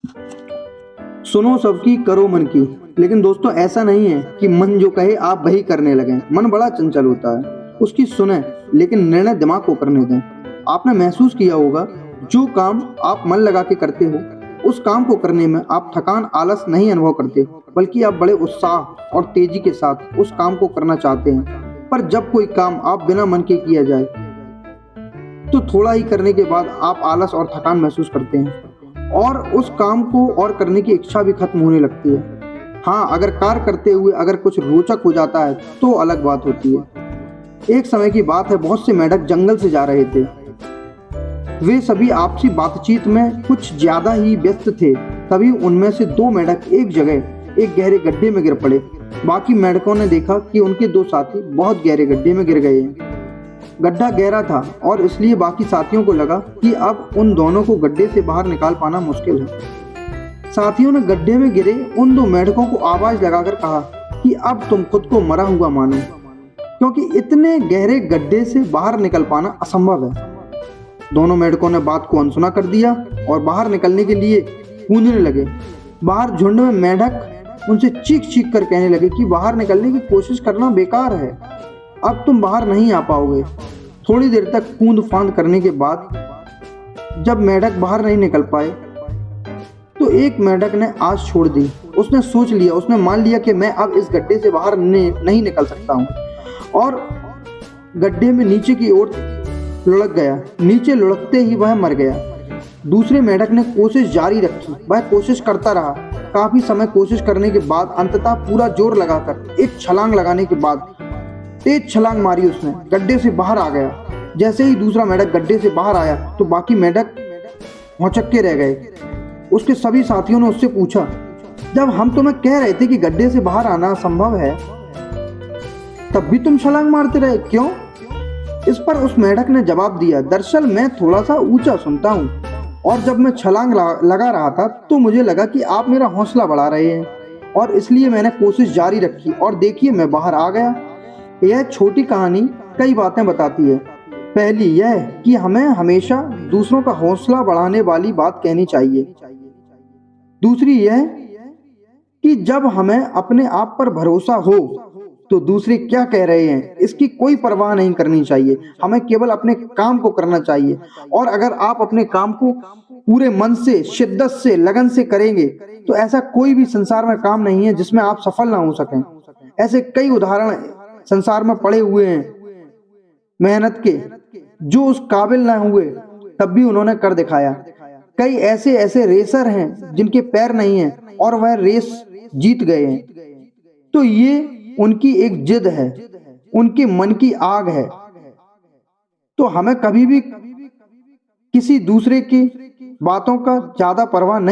सुनो सबकी करो मन की। लेकिन दोस्तों ऐसा नहीं है कि मन जो कहे आप वही करने लगें। मन बड़ा चंचल होता है। उसकी सुने लेकिन निर्णय दिमाग को करने दें। आपने महसूस किया होगा, जो काम आप मन लगा के करते हो उस काम को करने में आप थकान आलस नहीं अनुभव करते, बल्कि आप बड़े उत्साह और तेजी के साथ उस काम को करना चाहते हैं। पर जब कोई काम आप बिना मन के किया जाए तो थोड़ा ही करने के बाद आप आलस और थकान महसूस करते हैं और उस काम को और करने की इच्छा भी खत्म होने लगती है। हाँ, अगर कार्य करते हुए अगर कुछ रोचक हो जाता है तो अलग बात होती है। एक समय की बात है, बहुत से मेंढक जंगल से जा रहे थे। वे सभी आपसी बातचीत में कुछ ज्यादा ही व्यस्त थे। तभी उनमें से दो मेंढक एक जगह एक गहरे गड्ढे में गिर पड़े। बाकी मेंढकों ने देखा कि उनके दो साथी बहुत गहरे गड्ढे में गिर गए हैं। गड्ढा गहरा था और इसलिए बाकी साथियों को लगा कि अब उन दोनों को गड्ढे से बाहर निकाल पाना मुश्किल है। साथियों ने गड्ढे में गिरे उन दो मेंढकों को आवाज लगाकर कहा कि अब तुम खुद को मरा हुआ मानो, क्योंकि इतने गहरे गड्ढे से बाहर निकल पाना असंभव है। दोनों मेंढकों ने बात को अनसुना कर दिया और बाहर निकलने के लिए कूदने लगे। बाहर झुंड में मेंढक उनसे चीख चीख कर कहने लगे कि बाहर निकलने की कोशिश करना बेकार है, अब तुम बाहर नहीं आ पाओगे। थोड़ी देर तक कूद फांद करने के बाद जब मेंढक बाहर नहीं निकल पाए तो एक मेंढक ने आस छोड़ दी। उसने सोच लिया, उसने मान लिया कि मैं अब इस गड्ढे से बाहर नहीं निकल सकता हूँ, और गड्ढे में नीचे की ओर लुढ़क गया। नीचे लुढ़कते ही वह मर गया। दूसरे मेंढक ने कोशिश जारी रखी। वह कोशिश करता रहा। काफी समय कोशिश करने के बाद अंततः पूरा जोर लगाकर एक छलांग लगाने के बाद तेज छलांग मारी। उसने गड्ढे से बाहर आ गया। जैसे ही दूसरा मेंढक गड्ढे से बाहर आया तो बाकी मेंढक भौचक्के रह गए। उसके सभी साथियों ने उससे पूछा, जब हम तुम्हें कह रहे थे कि गड्ढे से बाहर आना संभव है, तब भी तुम छलांग मारते रहे, क्यों? इस पर उस मेंढक ने जवाब दिया, दरअसल मैं थोड़ा सा ऊंचा सुनता हूँ, और जब मैं छलांग लगा रहा था तो मुझे लगा कि आप मेरा हौसला बढ़ा रहे हैं, और इसलिए मैंने कोशिश जारी रखी और देखिए मैं बाहर आ गया। यह छोटी कहानी कई बातें बताती है। पहली यह कि हमें हमेशा दूसरों का हौसला बढ़ाने वाली बात कहनी चाहिए। दूसरी यह कि जब हमें अपने आप पर भरोसा हो तो दूसरे क्या कह रहे हैं इसकी कोई परवाह नहीं करनी चाहिए। हमें केवल अपने काम को करना चाहिए, और अगर आप अपने काम को पूरे मन से, शिद्दत से, लगन से करेंगे तो ऐसा कोई भी संसार में काम नहीं है जिसमें आप सफल ना हो सकें। ऐसे कई उदाहरण संसार में पड़े हुए हैं मेहनत के, जो उस काबिल ना हुए तब भी उन्होंने कर दिखाया। कई ऐसे रेसर हैं जिनके पैर नहीं हैं और वह रेस जीत गए हैं। तो ये उनकी एक जिद है, उनके मन की आग है। तो हमें कभी भी किसी दूसरे की बातों का ज्यादा परवाह नहीं